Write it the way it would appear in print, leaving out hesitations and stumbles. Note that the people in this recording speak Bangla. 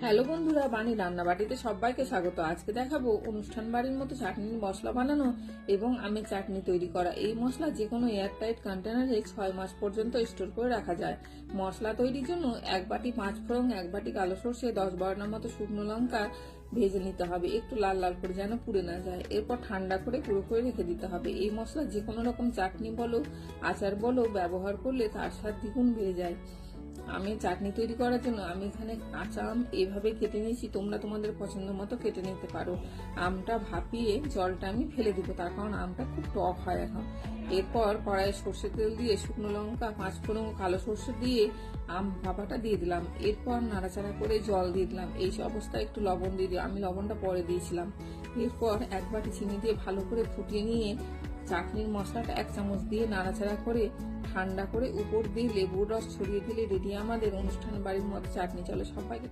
হ্যালো বন্ধুরা, বাণী রান্নাবাটিতে সবাইকে স্বাগত। আজকে দেখাবো অনুষ্ঠান বাড়ির মতো চাটনির মশলা বানানো এবং আমের চাটনি তৈরি করা। এই মশলা যে কোনো এয়ারটাইট কন্টেনারে 6 মাস পর্যন্ত স্টোর করে রাখা যায়। মশলা তৈরির জন্য 1 বাটি 5 ফোড়ন, 1 বাটি কালো সর্ষে, 10-12টার মতো শুকনো লঙ্কা ভেজে নিতে হবে, একটু লাল লাল করে যেন পুড়ে না যায়। এরপর ঠান্ডা করে গুঁড়ো করে রেখে দিতে হবে। এই মশলা যে কোনো রকম চাটনি বলো আচার বলো ব্যবহার করলে তার স্বাদ দ্বিগুণ বেড়ে যায়। আমি চাটনি তৈরি করার জন্য আমি এখানে কাঁচা আম এভাবে কেটে নিয়েছি, তোমরা তোমাদের পছন্দ মতো কেটে নিতে পারো। আমটা ভাপিয়ে জলটা আমি ফেলে দিব, তার কারণ আমটা খুব টক হয় এখন। এরপর কড়াইয়ে সর্ষে তেল দিয়ে শুকনো লঙ্কা, 5 ফোড়ন, কালো সর্ষে দিয়ে আম ভাপাটা দিয়ে দিলাম। এরপর নাড়াচাড়া করে জল দিয়ে দিলাম। এই অবস্থায় একটু লবণ দিয়ে দিই, আমি লবণটা পরে দিয়েছিলাম। এরপর 1 বাটি চিনি দিয়ে ভালো করে ফুটিয়ে নিয়ে চাটনির মশলাটা 1 চামচ দিয়ে নাড়াচাড়া করে ঠান্ডা করে উপর দিয়ে লেবুর রস ছড়িয়ে দিলে রেডি আমাদের অনুষ্ঠান বাড়ির মতো চাটনি। চলো সবাইকে।